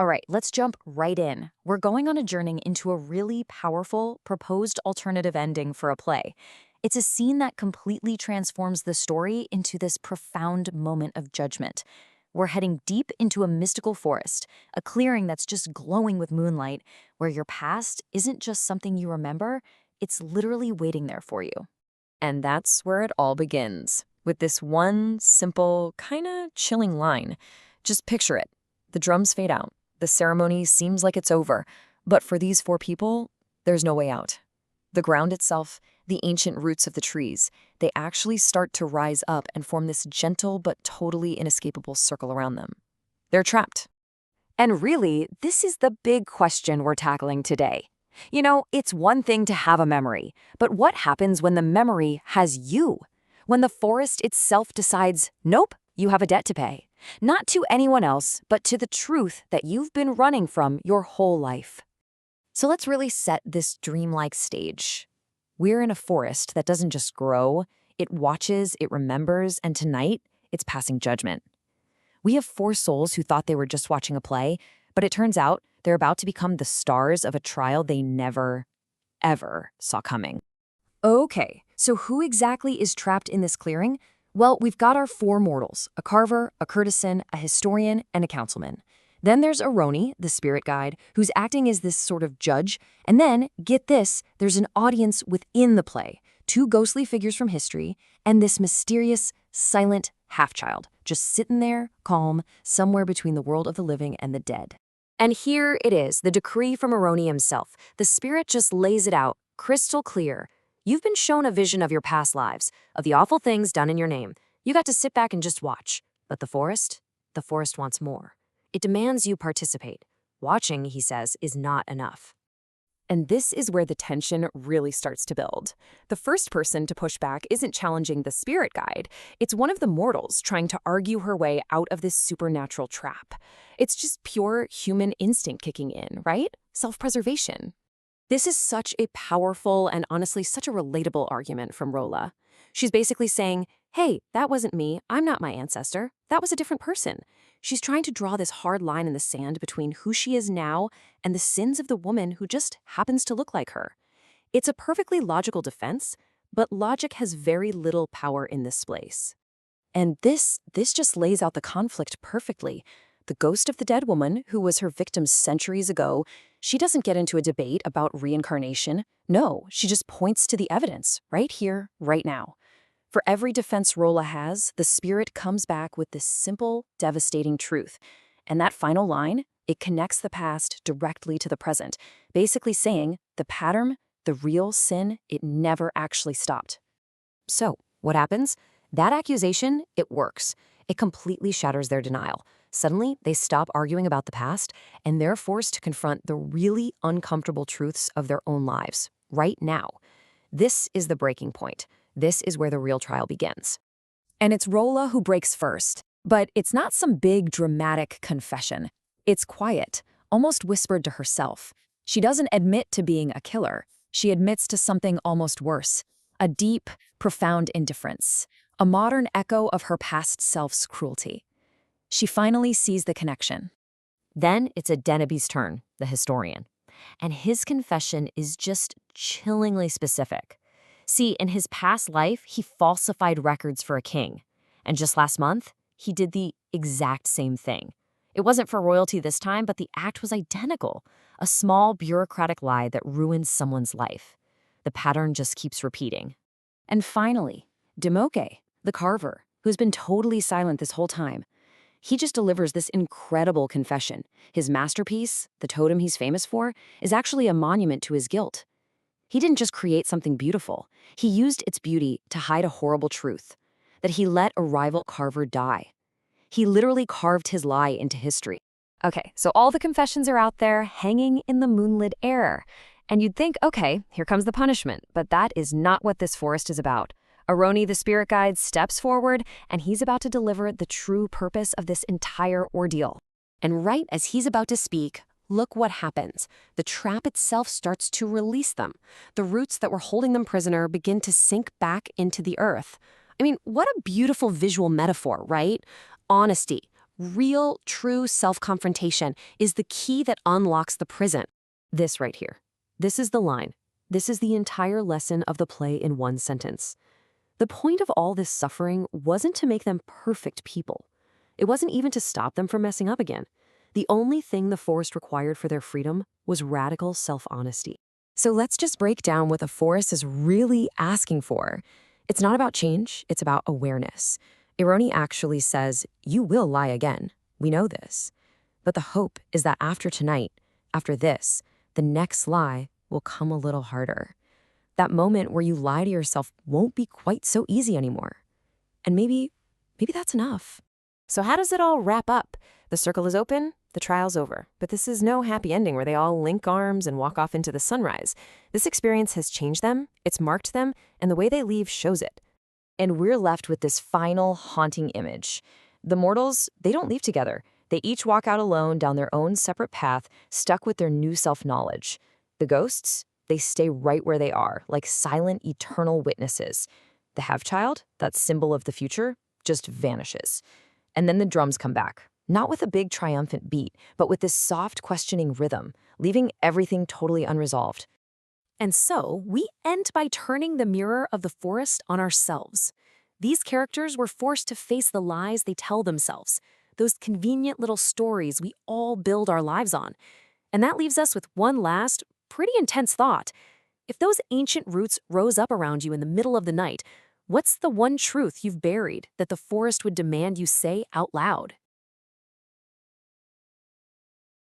All right, let's jump right in. We're going on a journey into a really powerful, proposed alternative ending for a play. It's a scene that completely transforms the story into this profound moment of judgment. We're heading deep into a mystical forest, a clearing that's just glowing with moonlight, where your past isn't just something you remember, it's literally waiting there for you. And that's where it all begins, with this one simple, kinda chilling line. Just picture it. The drums fade out. The ceremony seems like it's over. But for these four people, there's no way out. The ground itself, the ancient roots of the trees, they actually start to rise up and form this gentle but totally inescapable circle around them. They're trapped. And really, this is the big question we're tackling today. You know, it's one thing to have a memory, but what happens when the memory has you? When the forest itself decides, nope, you have a debt to pay. Not to anyone else, but to the truth that you've been running from your whole life. So let's really set this dreamlike stage. We're in a forest that doesn't just grow, it watches, it remembers, and tonight, it's passing judgment. We have four souls who thought they were just watching a play, but it turns out they're about to become the stars of a trial they never, ever saw coming. Okay, so who exactly is trapped in this clearing? Well, we've got our four mortals, a carver, a courtesan, a historian, and a councilman. Then there's Aroni, the spirit guide, who's acting as this sort of judge. And then, get this, there's an audience within the play, two ghostly figures from history, and this mysterious, silent half-child, just sitting there, calm, somewhere between the world of the living and the dead. And here it is, the decree from Aroni himself. The spirit just lays it out, crystal clear. You've been shown a vision of your past lives, of the awful things done in your name. You got to sit back and just watch. But the forest wants more. It demands you participate. Watching, he says, is not enough. And this is where the tension really starts to build. The first person to push back isn't challenging the spirit guide. It's one of the mortals trying to argue her way out of this supernatural trap. It's just pure human instinct kicking in, right? Self-preservation. This is such a powerful and honestly such a relatable argument from Rola. She's basically saying, hey, that wasn't me. I'm not my ancestor. That was a different person. She's trying to draw this hard line in the sand between who she is now and the sins of the woman who just happens to look like her. It's a perfectly logical defense, but logic has very little power in this place. And this just lays out the conflict perfectly. The ghost of the dead woman, who was her victim centuries ago, she doesn't get into a debate about reincarnation. No, she just points to the evidence, right here, right now. For every defense Rola has, the spirit comes back with this simple, devastating truth. And that final line, it connects the past directly to the present, basically saying the pattern, the real sin, it never actually stopped. So, what happens? That accusation, it works. It completely shatters their denial. Suddenly, they stop arguing about the past, and they're forced to confront the really uncomfortable truths of their own lives, right now. This is the breaking point. This is where the real trial begins. And it's Rola who breaks first. But it's not some big, dramatic confession. It's quiet, almost whispered to herself. She doesn't admit to being a killer. She admits to something almost worse. A deep, profound indifference. A modern echo of her past self's cruelty. She finally sees the connection. Then it's Adenebi's turn, the historian. And his confession is just chillingly specific. See, in his past life, he falsified records for a king. And just last month, he did the exact same thing. It wasn't for royalty this time, but the act was identical. A small bureaucratic lie that ruins someone's life. The pattern just keeps repeating. And finally, Demoke, the carver, who's been totally silent this whole time. He just delivers this incredible confession. His masterpiece, the totem he's famous for, is actually a monument to his guilt. He didn't just create something beautiful. He used its beauty to hide a horrible truth, that he let a rival carver die. He literally carved his lie into history. Okay, so all the confessions are out there, hanging in the moonlit air. And you'd think, okay, here comes the punishment, but that is not what this forest is about. Aroni, the spirit guide, steps forward, and he's about to deliver the true purpose of this entire ordeal. And right as he's about to speak, look what happens. The trap itself starts to release them. The roots that were holding them prisoner begin to sink back into the earth. I mean, what a beautiful visual metaphor, right? Honesty, Real, true self-confrontation is the key that unlocks the prison. This right here. This is the line. This is the entire lesson of the play in one sentence. The point of all this suffering wasn't to make them perfect people. It wasn't even to stop them from messing up again. The only thing the forest required for their freedom was radical self-honesty. So let's just break down what the forest is really asking for. It's not about change, it's about awareness. Aroni actually says, you will lie again. We know this. But the hope is that after tonight, after this, the next lie will come a little harder. That moment where you lie to yourself won't be quite so easy anymore. And maybe that's enough. So how does it all wrap up? The circle is open, the trial's over. But this is no happy ending where they all link arms and walk off into the sunrise. This experience has changed them, it's marked them, and the way they leave shows it. And we're left with this final haunting image. The mortals, they don't leave together. They each walk out alone down their own separate path, stuck with their new self-knowledge. The ghosts, they stay right where they are, like silent, eternal witnesses. The have-child, that symbol of the future, just vanishes. And then the drums come back, not with a big triumphant beat, but with this soft, questioning rhythm, leaving everything totally unresolved. And so, we end by turning the mirror of the forest on ourselves. These characters were forced to face the lies they tell themselves, those convenient little stories we all build our lives on. And that leaves us with one last, pretty intense thought. If those ancient roots rose up around you in the middle of the night, what's the one truth you've buried that the forest would demand you say out loud?